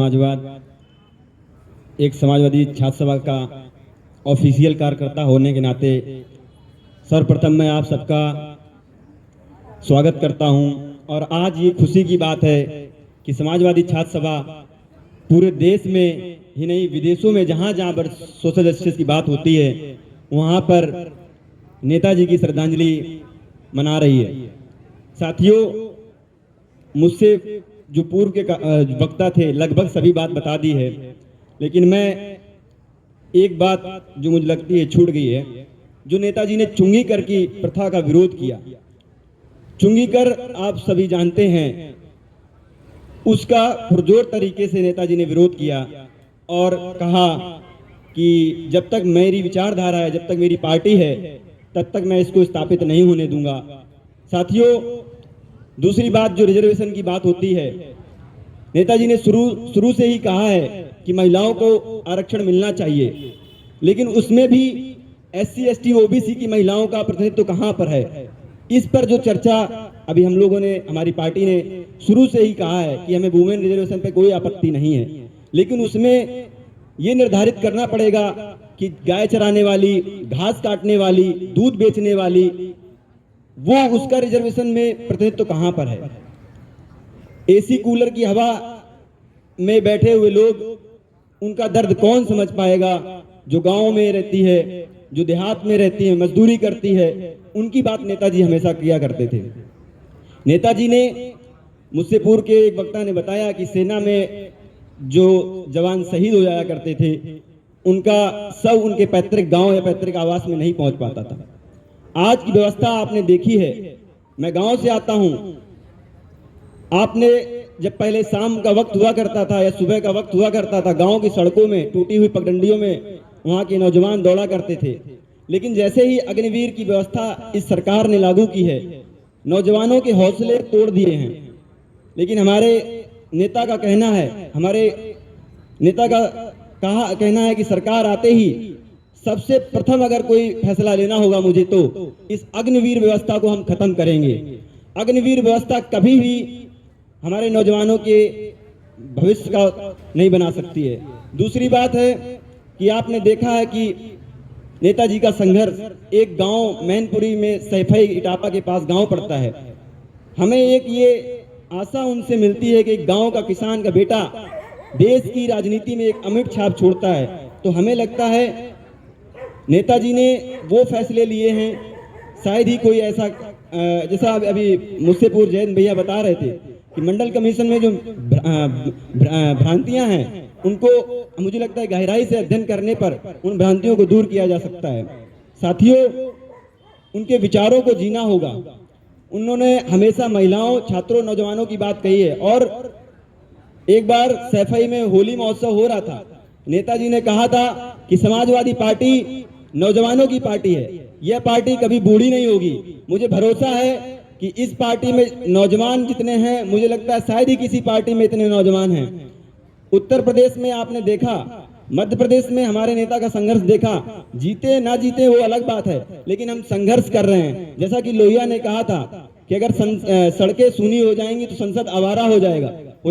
समाजवाद एक समाजवादी छात्र सभा का ऑफिशियल कार्यकर्ता होने के नाते सर्वप्रथम मैं आप सबका स्वागत करता हूं। और आज ये खुशी की बात है कि समाजवादी छात्र सभा पूरे देश में ही नहीं विदेशों में जहां जहां पर सोशल जस्टिस की बात होती है वहां पर नेताजी की श्रद्धांजलि मना रही है। साथियों, मुझसे जो पूर्व के वक्ता थे लगभग सभी बात बता दी है, लेकिन मैं एक बात जो मुझे लगती है छूट गई है। जो नेताजी ने चुंगी कर की प्रथा का विरोध किया, चुंगी कर आप सभी जानते हैं, उसका पुरजोर तरीके से नेताजी ने विरोध किया और कहा कि जब तक मेरी विचारधारा है, जब तक मेरी पार्टी है, तब तक मैं इसको स्थापित नहीं होने दूंगा। साथियों, दूसरी बात जो रिजर्वेशन की बात होती है, नेताजी ने शुरू से ही कहा है कि महिलाओं को आरक्षण मिलना चाहिए, लेकिन उसमें भी SC ST OBC की महिलाओं का प्रतिनिधित्व कहां पर है। इस पर जो चर्चा अभी हम लोगों ने, हमारी पार्टी ने शुरू से ही कहा है कि हमें वुमेन रिजर्वेशन पे कोई आपत्ति नहीं है, लेकिन उसमें ये निर्धारित करना पड़ेगा कि गाय चराने वाली, घास काटने वाली, दूध बेचने वाली, वो उसका रिजर्वेशन में प्रतिनिधित्व कहां पर है। AC कूलर की हवा में बैठे हुए लोग, उनका दर्द कौन समझ पाएगा। जो गांव में रहती है, जो देहात में रहती है, मजदूरी करती है, उनकी बात नेताजी हमेशा किया करते थे। नेताजी ने, मुझसे पूर्व के एक वक्ता ने बताया कि सेना में जो जवान शहीद हो जाया करते थे, उनका सब उनके पैतृक गांव या पैतृक आवास में नहीं पहुंच पाता था। आज की व्यवस्था आपने देखी है। मैं गांव से आता हूं। आपने जब पहले शाम का वक्त हुआ करता था या सुबह का वक्त हुआ करता था, गांव की सड़कों में, टूटी हुई पगडंडियों में वहां के नौजवान दौड़ा करते थे। लेकिन जैसे ही अग्निवीर की व्यवस्था इस सरकार ने लागू की है, नौजवानों के हौसले तोड़ दिए हैं। लेकिन हमारे नेता का कहना है, हमारे नेता का कहना है कि सरकार आते ही सबसे प्रथम अगर कोई फैसला लेना होगा मुझे, तो इस अग्निवीर व्यवस्था को हम खत्म करेंगे। अग्निवीर व्यवस्था कभी भी हमारे नौजवानों के भविष्य का नहीं बना सकती है। दूसरी बात है कि आपने देखा है कि नेताजी का संघर्ष एक गांव मैनपुरी में सैफई इटापा के पास गांव पड़ता है। हमें एक ये आशा उनसे मिलती है कि एक गांव का किसान का बेटा देश की राजनीति में एक अमिट छाप छोड़ता है। तो हमें लगता है नेताजी ने वो फैसले लिए हैं, शायद ही कोई ऐसा, जैसा अभी मुझसे पूर्व जयंत भैया बता रहे थे कि मंडल कमीशन में जो भ्रांतियां हैं, उनको मुझे लगता है गहराई से अध्ययन करने पर उन भ्रांतियों को दूर किया जा सकता है। साथियों, उनके विचारों को जीना होगा। उन्होंने हमेशा महिलाओं, छात्रों, नौजवानों की बात कही है। और एक बार सैफई में होली महोत्सव हो रहा था, नेताजी ने कहा था कि समाजवादी पार्टी नौजवानों की पार्टी है, यह पार्टी कभी बूढ़ी नहीं होगी। मुझे भरोसा है कि इस पार्टी में नौजवान जितने हैं, मुझे लगता है शायद ही किसी पार्टी में इतने नौजवान हैं। उत्तर प्रदेश में आपने देखा, मध्य प्रदेश में हमारे नेता का संघर्ष देखा। जीते ना जीते वो अलग बात है, लेकिन हम संघर्ष कर रहे हैं। जैसा कि लोहिया ने कहा था कि अगर सड़कें सूनी हो जाएंगी तो संसद आवारा हो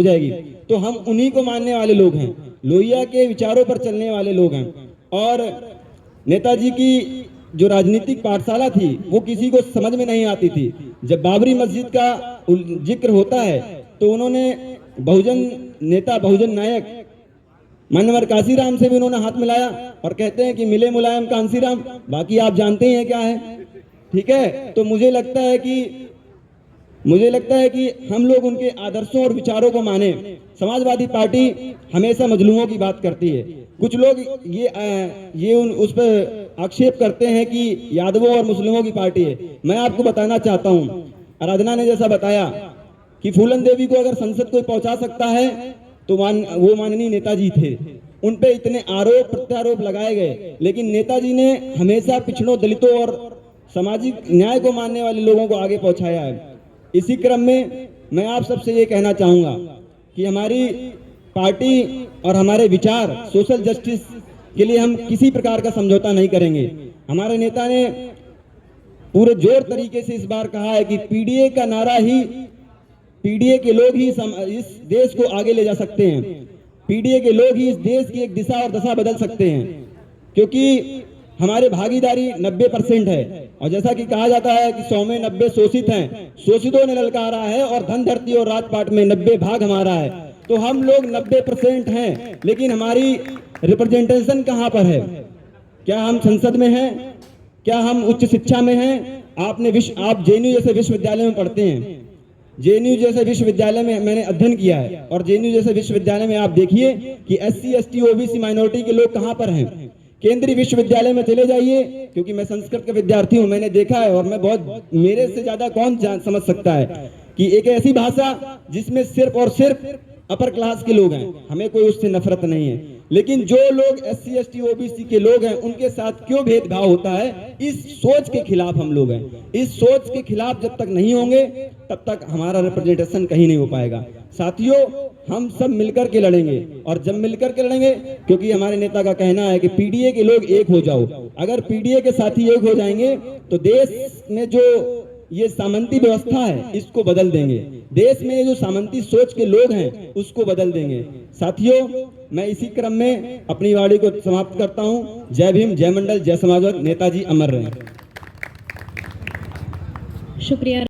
जाएगी। तो हम उन्हीं को मानने वाले लोग हैं, लोहिया के विचारों पर चलने वाले लोग हैं। और नेताजी की जो राजनीतिक पाठशाला थी वो किसी को समझ में नहीं आती थी। जब बाबरी मस्जिद का जिक्र होता है तो उन्होंने बहुजन नायक मान्यवर कांसीराम से भी उन्होंने हाथ मिलाया और कहते हैं कि मिले मुलायम कांसीराम, बाकी आप जानते ही हैं क्या है। ठीक है, तो मुझे लगता है कि हम लोग उनके आदर्शों और विचारों को माने। समाजवादी पार्टी हमेशा मजलूमों की बात करती है। कुछ लोग ये उस पर आक्षेप करते हैं कि यादवों और मुस्लिमों की पार्टी है। मैं आपको बताना चाहता हूं, आराधना ने जैसा बताया कि फूलन देवी को अगर संसद कोई पहुंचा सकता है तो वो माननीय नेताजी थे। उन पे इतने आरोप प्रत्यारोप लगाए गए, लेकिन नेताजी ने हमेशा पिछड़ों, दलितों और सामाजिक न्याय को मानने वाले लोगों को आगे पहुंचाया है। इसी क्रम में मैं आप सबसे ये कहना चाहूंगा कि हमारी पार्टी और हमारे विचार सोशल जस्टिस के लिए हम किसी प्रकार का समझौता नहीं करेंगे। हमारे नेता ने पूरे जोर तरीके से इस बार कहा है कि पीडीए का नारा ही, पीडीए के लोग ही इस देश को आगे ले जा सकते हैं। पीडीए के लोग ही इस देश की एक दिशा और दशा बदल सकते हैं, क्योंकि हमारे भागीदारी 90% है। और जैसा कि कहा जाता है कि 100 में 90 शोषित हैं, शोषितों ने ललकारा है और धन धरती और राजपाट में 90 भाग हमारा है। तो हम लोग 90% हैं, लेकिन हमारी रिप्रेजेंटेशन कहाँ पर है? क्या हम संसद में हैं? क्या हम उच्च शिक्षा में हैं? आप जेएनयू जैसे विश्वविद्यालय में पढ़ते हैं, जेएनयू जैसे विश्वविद्यालय में मैंने अध्ययन किया है, और जेएनयू जैसे विश्वविद्यालय में आप देखिए कि SC ST OBC माइनॉरिटी के लोग कहां पर हैं। केंद्रीय विश्वविद्यालय में चले जाइए, क्योंकि मैं संस्कृत का विद्यार्थी हूं, मैंने देखा है, और मैं बहुत, मेरे से ज्यादा कौन समझ सकता है कि एक ऐसी भाषा जिसमें सिर्फ और सिर्फ अपर क्लास के लोग हैं, हमें कोई उससे नफरत नहीं है, लेकिन जो लोग SC ST OBC के लोग हैं उनके साथ क्यों भेदभाव होता है, इस सोच के खिलाफ हम लोग हैं। इस सोच के खिलाफ जब तक नहीं होंगे तब तक हमारा रिप्रेजेंटेशन कहीं नहीं हो पाएगा। साथियों, हम सब मिलकर के लड़ेंगे, और जब मिलकर के लड़ेंगे, क्योंकि हमारे नेता का कहना है कि पीडीए के लोग एक हो जाओ। अगर पीडीए के साथी एक हो जाएंगे तो देश में जो ये सामंती व्यवस्था है इसको बदल देंगे, देश में जो सामंती सोच के लोग हैं उसको बदल देंगे। साथियों, मैं इसी क्रम में अपनी वाणी को समाप्त करता हूं। जय भीम, जय मंडल, जय समाजवाद, नेताजी अमर रहें। शुक्रिया।